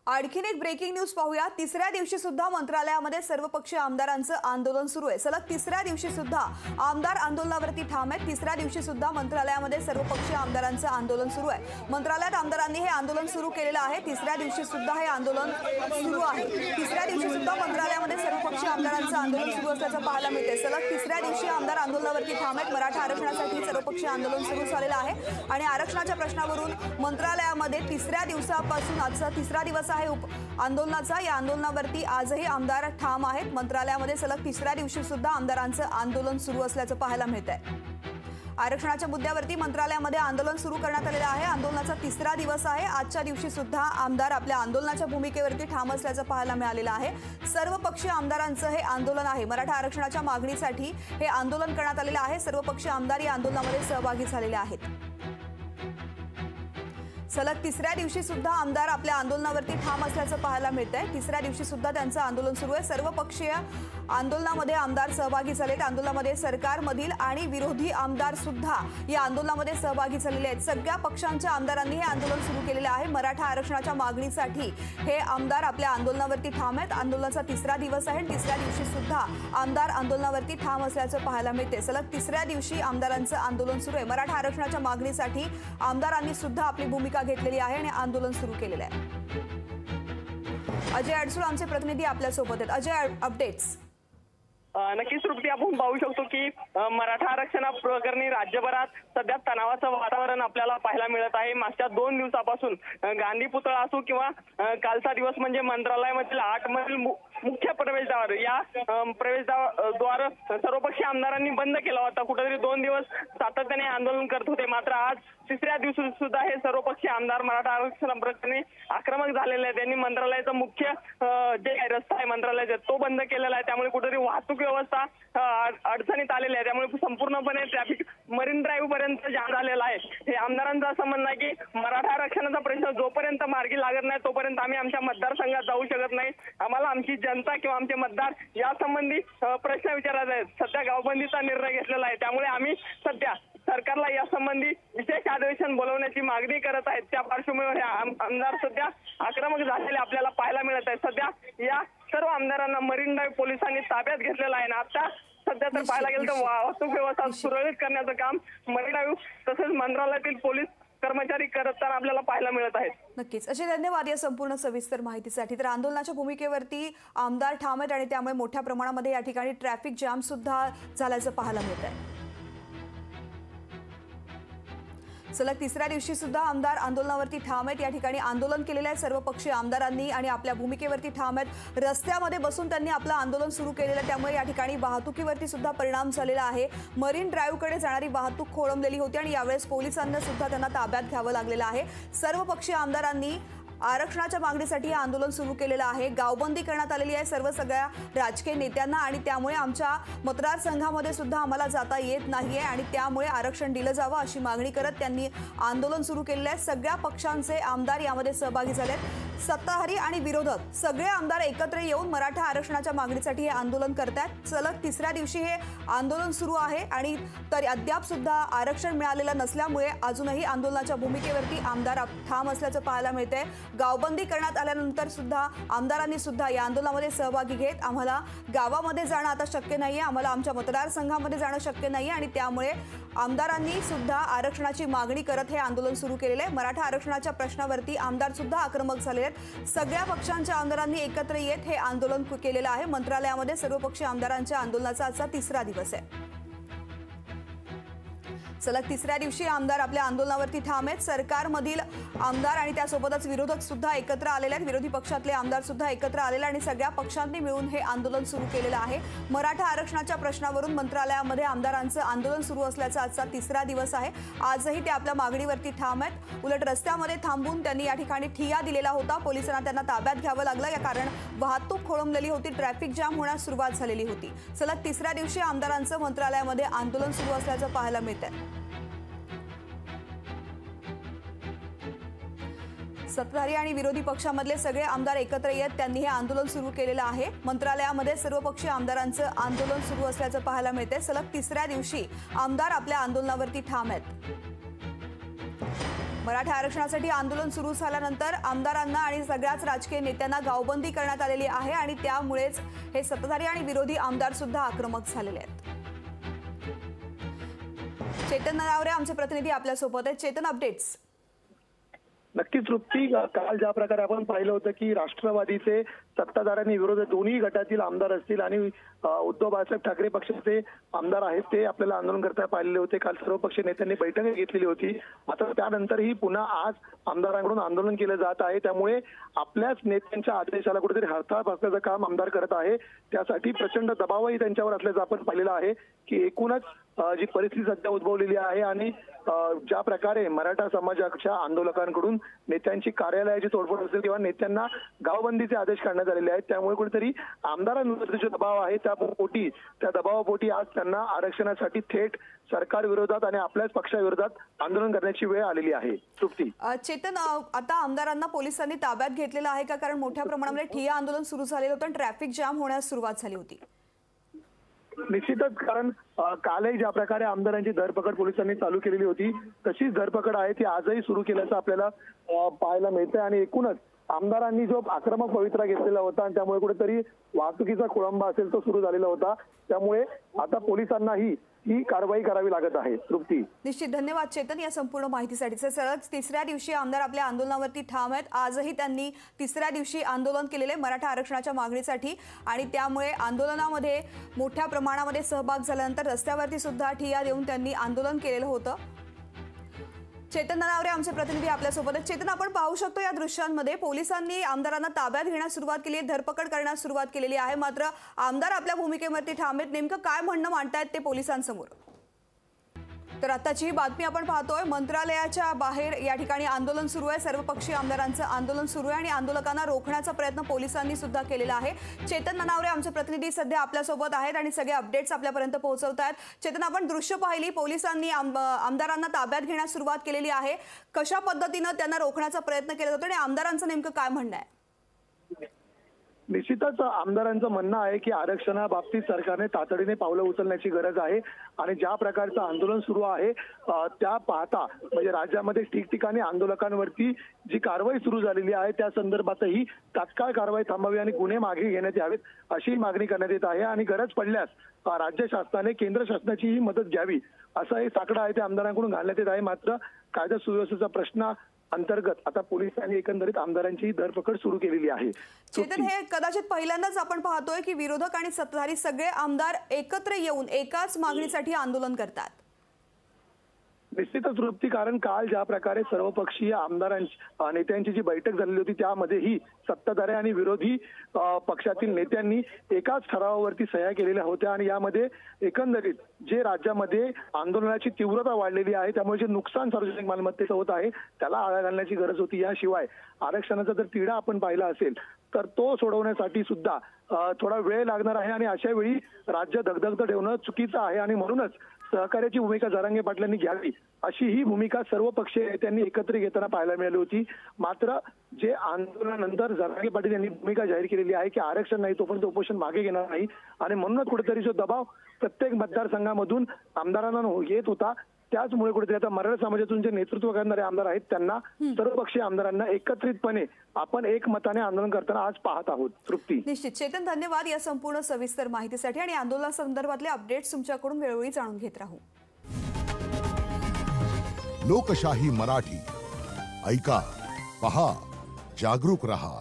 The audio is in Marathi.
आणखीन एक ब्रेकिंग न्यूज पाहूया। तिसऱ्या दिवशी सुद्धा मंत्रालयामध्ये सर्वपक्षीय आमदारांचं आंदोलन सुरू आहे। सलग तिसऱ्या दिवशी सुद्धा आमदार आंदोलनावरती ठाम आहेत। तिसऱ्या दिवशी सुद्धा मंत्रालयामध्ये सर्वपक्षीय आमदारांचं आंदोलन सुरू आहे। मंत्रालयात आमदारांनी हे आंदोलन सुरू केलेलं आहे। तिसऱ्या दिवशी सुद्धा हे आंदोलन सुरू आहे। तिसऱ्या दिवशी सुद्धा मंत्रालयामध्ये सर्वपक्षीय आमदारांचं आंदोलन सुरू असल्याचं पाहायला मिळते। सलग तिसऱ्या दिवशी आमदार आंदोलनावरती ठाम आहेत। मराठा आरक्षणासाठी सर्वपक्षीय आंदोलन सुरू झालेलं आहे आणि आरक्षणाच्या प्रश्नावरून मंत्रालयामध्ये तिसऱ्या दिवसापासून आजचा तिसरा दिवस आहे आंदोलनाचा। या आंदोलनावरती आजही आमदार ठाम आहेत। मंत्रालयामध्ये सलग तिसऱ्या दिवशी सुद्धा आमदारांचं आंदोलन सुरू असल्याचं पाहायला मिळतंय। आरक्षणाच्या मुद्द्यावरती मंत्रालयामध्ये आंदोलन सुरू करण्यात आलेलं आहे। आंदोलनाचा तिसरा दिवस आहे। आजच्या दिवशी सुद्धा आमदार आपल्या आंदोलनाच्या भूमिकेवरती ठाम असल्याचं पाहायला मिळालेलं आहे। सर्वपक्षीय आमदारांचं हे आंदोलन आहे। मराठा आरक्षणाच्या मागणीसाठी हे आंदोलन करण्यात आलेलं आहे। सर्वपक्षीय आमदार या आंदोलनामध्ये सहभागी झालेले आहेत। सलग तिसऱ्या दिवशी सुद्धा आमदार आपल्या आंदोलनावरती ठाम असल्याचं पाहायला मिळतंय। तिसऱ्या दिवशी सुद्धा त्यांचं आंदोलन सुरू आहे। सर्वपक्षीय आंदोलनामध्ये आमदार सहभागी झालेत। आंदोलनामध्ये सरकारमधील आणि विरोधी आमदार सुद्धा या आंदोलनामध्ये सहभागी झालेले आहेत। सगळ्या पक्षांच्या आमदारांनी हे आंदोलन सुरू केलेलं आहे। मराठा आरक्षणाच्या मागणीसाठी हे आमदार आपल्या आंदोलनावरती ठाम आहेत। आंदोलनाचा तिसरा दिवस आहे। तिसऱ्या दिवशी सुद्धा आमदार आंदोलनावरती ठाम असल्याचं पाहायला मिळते। सलग तिसऱ्या दिवशी आमदारांचं आंदोलन सुरू आहे। मराठा आरक्षणाच्या मागणीसाठी आमदारांनी सुद्धा आपली भूमिका घेतलेली आहे आणि आंदोलन सुरू केलेलं आहे। अजय अडसूळ आमचे प्रतिनिधी आपल्या सोबत आहेत। अजय, अपडेट्स। नक्कीच तृप्ती, आपण पाहू शकतो की मराठा आरक्षणा प्रकरणी राज्यभरात सध्या तणावाचं वातावरण आपल्याला पाहायला मिळत आहे। मागच्या 2 दिवसापासून गांधी पुतळा असो किंवा कालचा दिवस म्हणजे मंत्रालयामधील 8 मधील मुख्य प्रवेशद्वार, या प्रवेशद्वार सर्वपक्षीय आमदारांनी बंद केला होता। कुठेतरी 2 दिवस सातत्याने आंदोलन करत होते। मात्र आज तिसऱ्या दिवशी सुद्धा हे सर्वपक्षीय आमदार मराठा आरक्षण प्रकरणी आक्रमक झालेले आहेत। त्यांनी मंत्रालयाचा मुख्य जे काही रस्ता आहे मंत्रालयाचा तो बंद केलेला आहे। त्यामुळे कुठेतरी वाहतूक व्यवस्था अडचणीत आलेली आहे। त्यामुळे संपूर्णपणे ट्रॅफिक मरीन ड्राईव्ह पर्यंत जाम झालेला आहे। हे आमदारांचं असं म्हणणं आहे की मराठा आरक्षणाचा प्रश्न जोपर्यंत मार्गी लागत नाही तोपर्यंत आम्ही आमच्या मतदारसंघात जाऊ शकत नाही। आम्हाला आमची जनता किंवा आमचे मतदार यासंबंधी प्रश्न विचारायचे आहेत। सध्या गावबंदीचा निर्णय घेतलेला आहे। त्यामुळे आम्ही सध्या सरकारला यासंबंधी विशेष अधिवेशन बोलवण्याची मागणी करत आहेत। त्या पार्श्वभूमीवर आमदार सध्या आक्रमक झालेले आपल्याला पाहायला मिळत आहे। सध्या या सर्व आमदारांना मरीन ड्राईव्ह पोलिसांनी ताब्यात घेतलेलं आहे आणि आता सध्या तर पाहायला गेलं तर वाहतूक व्यवस्था सुरळीत करण्याचं काम मरीन ड्राईव्ह तसंच मंत्रालयातील पोलीस कर्मचारी करताना आपल्याला पाहायला मिळत आहेत। नक्कीच असे धन्यवाद या संपूर्ण सविस्तर माहितीसाठी। तर आंदोलनाच्या भूमिकेवरती आमदार ठाम आहेत आणि त्यामुळे मोठ्या प्रमाणामध्ये या ठिकाणी ट्रॅफिक जाम सुद्धा झाल्याचं पाहायला मिळत आहे। सलग तिसऱ्या दिवशी सुद्धा आमदार आंदोलनावरती ठाम आहेत। या ठिकाणी आंदोलन केलेलं आहे सर्वपक्षीय आमदारांनी आणि आपल्या भूमिकेवरती ठाम आहेत। रस्त्यामध्ये बसून त्यांनी आपलं आंदोलन सुरू केलेलं आहे। त्यामुळे या ठिकाणी वाहतुकीवरती सुद्धा परिणाम झालेला आहे। मरीन ड्राईव्हकडे जाणारी वाहतूक खोळंबलेली होती आणि यावेळेस पोलिसांना सुद्धा त्यांना ताब्यात घ्यावं लागलेलं आहे। सर्वपक्षीय आमदारांनी आरक्षणाच्या मागणीसाठी हे आंदोलन सुरू केलेलं आहे। गावबंदी करण्यात आलेली आहे सगळ्या राजकीय नेत्यांना आणि त्यामुळे आमच्या मतदारसंघामध्ये सुद्धा आम्हाला जाता येत नाहीये आणि त्यामुळे आरक्षण दिलं जावं अशी मागणी करत त्यांनी आंदोलन सुरू केलेलं आहे। सगळ्या पक्षांचे आमदार यामध्ये सहभागी झालेत। सत्ताधारी आणि विरोधक सगळे आमदार एकत्र येऊन मराठा आरक्षणाच्या मागणीसाठी हे आंदोलन करतायत। सलग तिसऱ्या दिवशी हे आंदोलन सुरू आहे आणि तरी अद्याप सुद्धा आरक्षण मिळालेलं नसल्यामुळे अजूनही आंदोलनाच्या भूमिकेवरती आमदार ठाम असल्याचं पाहायला मिळतंय। गावबंदी करण्यात आल्यानंतर सुद्धा आमदारांनी सुद्धा या आंदोलनामध्ये सहभागी घेत आम्हाला गावामध्ये जाणं आता शक्य नाहीये, आम्हाला आमच्या मतदारसंघामध्ये जाणं शक्य नाहीये आणि त्यामुळे आमदारांनी सुद्धा आरक्षणाची मागणी करत हे आंदोलन सुरू केलेलं आहे। मराठा आरक्षणाच्या प्रश्नावरती आमदार सुद्धा आक्रमक झालेले आहेत। सगळ्या पक्षांच्या आमदारांनी एकत्र येत हे आंदोलन केलेलं आहे। मंत्रालयामध्ये सर्वपक्षीय आमदारांच्या आंदोलनाचा आजचा तिसरा दिवस आहे। सलग तिसऱ्या दिवशी आमदार आपल्या आंदोलनावरती ठाम आहेत। सरकारमधील आमदार आणि त्यासोबतच विरोधक सुद्धा एकत्र आलेले आहेत। विरोधी पक्षातले आमदार सुद्धा एकत्र आलेले आणि सगळ्या पक्षांनी मिळून हे आंदोलन सुरू केलेलं आहे। मराठा आरक्षणाच्या प्रश्नावरून मंत्रालयामध्ये आमदारांचं आंदोलन सुरू असल्याचा आजचा तिसरा दिवस आहे। आजही ते आपल्या मागणीवरती ठाम आहेत। उलट रस्त्यामध्ये थांबून त्यांनी या ठिकाणी ठिय्या दिलेला होता। पोलिसांना त्यांना ताब्यात घ्यावं लागलं या कारण वाहतूक खोळंबलेली होती, ट्रॅफिक जाम होण्यास सुरुवात झालेली होती। सलग तिसऱ्या दिवशी आमदारांचं मंत्रालयामध्ये आंदोलन सुरू असल्याचं पाहायला मिळतंय। सत्ताधारी आणि विरोधी पक्षामधले सगळे आमदार एकत्र येत त्यांनी हे आंदोलन सुरू केलेलं आहे। मंत्रालयामध्ये सर्वपक्षीय आमदारांचं आंदोलन सुरू असल्याचं पाहायला मिळते। सलग तिसऱ्या दिवशी आमदार आपल्या आंदोलनावरती ठाम आहेत। मराठा आरक्षणासाठी आंदोलन सुरू झाल्यानंतर आमदारांना आणि सगळ्याच राजकीय नेत्यांना गावबंदी करण्यात आलेली आहे आणि त्यामुळेच हे सत्ताधारी आणि विरोधी आमदार सुद्धा आक्रमक झालेले आहेत। चेतन ननावरे आमचे प्रतिनिधी आपल्या सोबत आहेत। चेतन, अपडेट्स। नक्कीच तृप्ती, काल ज्या प्रकारे आपण पाहिलं होतं की राष्ट्रवादीचे सत्ताधाऱ्यांनी विरोधी दोन्ही गटातील आमदार असतील आणि उद्धव बाळासाहेब ठाकरे पक्षाचे आमदार आहेत ते आपल्याला आंदोलन करता पाहिलेले होते। काल सर्व पक्षीय नेत्यांनी बैठक घेतलेली होती। मात्र त्यानंतरही पुन्हा आज आमदारांकडून आंदोलन केलं जात आहे। त्यामुळे आपल्याच नेत्यांच्या आदेशाला कुठेतरी हरताळ बसण्याचं काम आमदार करत आहे। त्यासाठी प्रचंड दबावही त्यांच्यावर असल्याचं आपण पाहिलेलं आहे की एकूणच जी परिस्थिती सध्या उद्भवलेली आहे आणि ज्या प्रकारे मराठा समाजाच्या आंदोलकांकडून नेत्यांची कार्यालयाची तोडफोड असेल किंवा नेत्यांना गावबंदीचे आदेश काढण्यात आलेले आहेत, त्यामुळे कुठेतरी आमदारांवर जो दबाव आहे त्या दबावापोटी आज त्यांना आरक्षणासाठी थेट सरकार विरोधात आणि आपल्याच पक्षाविरोधात आंदोलन करण्याची वेळ आलेली आहे। तृप्ती, चेतन, आता आमदारांना पोलिसांनी ताब्यात घेतलेलं आहे का? कारण मोठ्या प्रमाणामध्ये ठिय्या आंदोलन सुरू झालेलं होतं आणि ट्रॅफिक जाम होण्यास सुरुवात झाली होती। निश्चितच, कारण कालही ज्या प्रकारे आमदारांची धरपकड पोलिसांनी चालू केलेली होती तशीच धरपकड आहे ती आजही सुरू केल्याचं आपल्याला पाहायला मिळतंय। आणि एकूणच आमदारांनी जो आक्रमक पवित्रा घेतलेला होता आणि त्यामुळे कुठेतरी वाहतुकीचा खोळंबा असेल तो सुरू झालेला होता, त्यामुळे आता पोलिसांनाही ही कारवाई करावी लागत आहे। तृप्ती, निश्चित, धन्यवाद चेतन या संपूर्ण माहितीसाठी। सलग तिसऱ्या दिवशी आमदार आपल्या आंदोलनावरती ठाम आहेत। आजही त्यांनी तिसऱ्या दिवशी आंदोलन केलेले मराठा आरक्षणाच्या मागणीसाठी आणि त्यामुळे आंदोलनामध्ये मोठ्या प्रमाणामध्ये सहभाग झाल्यानंतर रस्त्यावरती सुद्धा ठिय्या देऊन त्यांनी आंदोलन केलेलं होतं। चेतन ननावरे आमचे प्रतिनिधी आपल्यासोबत आहेत। चेतन, आपण पाहू शकतो या दृश्यांमध्ये पोलिसांनी आमदारांना ताब्यात घेण्यास सुरुवात केली आहे, धरपकड करण्यास सुरुवात केलेली आहे। मात्र आमदार आपल्या भूमिकेवरती ठाम आहेत। नेमकं काय म्हणणं मांडतायत ते पोलिसांसमोर? तर आताची ही बातमी आपण पाहतोय, मंत्रालयाच्या बाहेर या ठिकाणी आंदोलन सुरू आहे। सर्वपक्षीय आमदारांचं आंदोलन सुरू आहे आणि आंदोलकांना रोखण्याचा प्रयत्न पोलिसांनी सुद्धा केलेला आहे। चेतन ननावरे आमचे प्रतिनिधी सध्या आपल्यासोबत आहेत आणि सगळे अपडेट्स आपल्यापर्यंत पोहोचवतायत। चेतन, आपण दृश्य पाहिली, पोलिसांनी आमदारांना ताब्यात घेण्यास सुरुवात केलेली आहे। कशा पद्धतीनं त्यांना रोखण्याचा प्रयत्न केला जातो आणि आमदारांचं नेमकं काय म्हणणं आहे? निश्चितच आमदारांचं म्हणणं आहे की आरक्षणाबाबतीत सरकारने तातडीने पावलं उचलण्याची गरज आहे आणि ज्या प्रकारचं आंदोलन सुरू आहे त्या पाहता म्हणजे राज्यामध्ये ठिकठिकाणी आंदोलकांवरती जी कारवाई सुरू झालेली आहे त्या संदर्भातही तात्काळ कारवाई थांबावी आणि गुन्हे मागे घेण्यात यावेत अशी मागणी करण्यात येत आहे। आणि गरज पडल्यास राज्य शासनाने केंद्र शासनाचीही मदत घ्यावी असा एक साकडा आहे ते आमदारांकडून घालण्यात येत आहे। मात्र कायदा सुव्यवस्थेचा प्रश्न अंतर्गत आता पोलिसांनी एकंदरीत आमदारांची धरपकड सुरू केलेली आहे। चेतन, हे कदाचित पहिल्यांदाच आपण पाहतोय की विरोधक आणि सत्ताधारी सगळे आमदार एकत्र येऊन एकाच मागणीसाठी आंदोलन करतात। निश्चितच तृप्ती, कारण काल ज्या प्रकारे सर्वपक्षीय आमदारांची नेत्यांची जी बैठक झालेली होती त्यामध्येही सत्ताधारी आणि विरोधी पक्षातील नेत्यांनी एकाच ठरावावरती सह्या केलेल्या होत्या आणि यामध्ये एकंदरीत जे राज्यामध्ये आंदोलनाची तीव्रता वाढलेली आहे त्यामुळे जे नुकसान सार्वजनिक मालमत्तेचं होत आहे त्याला आळा घालण्याची गरज होती। याशिवाय आरक्षणाचा जर तिढा आपण पाहिला असेल तर तो सोडवण्यासाठी सुद्धा थोडा वेळ लागणार आहे आणि अशा वेळी राज्य धगधगतं ठेवणं चुकीचं आहे आणि म्हणूनच सहकार्याची भूमिका जरांगे पाटलांनी घ्यावी अशी ही भूमिका सर्व पक्षीय नेत्यांनी एकत्र घेताना पाहायला मिळाली होती। मात्र जे आंदोलनानंतर जरांगे पाटील यांनी भूमिका जाहीर केलेली आहे की आरक्षण नाही तोपर्यंत उपोषण मागे घेणार नाही आणि म्हणूनच कुठेतरी जो दबाव प्रत्येक मतदारसंघामधून आमदारांना येत होता त्याचमुळे कुठेतरी आता मराठा समाजातून जे नेतृत्व करणारे आमदार आहेत त्यांना सर्वपक्षीय आमदारांना एकत्रितपणे आपण एकमताने आंदोलन करताना आज पाहत आहोत। तृप्ती, निश्चित चेतन, धन्यवाद या संपूर्ण सविस्तर माहितीसाठी आणि आंदोलनासंदर्भातले अपडेट्स तुमच्याकडून वेळोवेळी जाणून घेत राहू। लोकशाही मराठी ऐका, पहा, जागरूक रहा।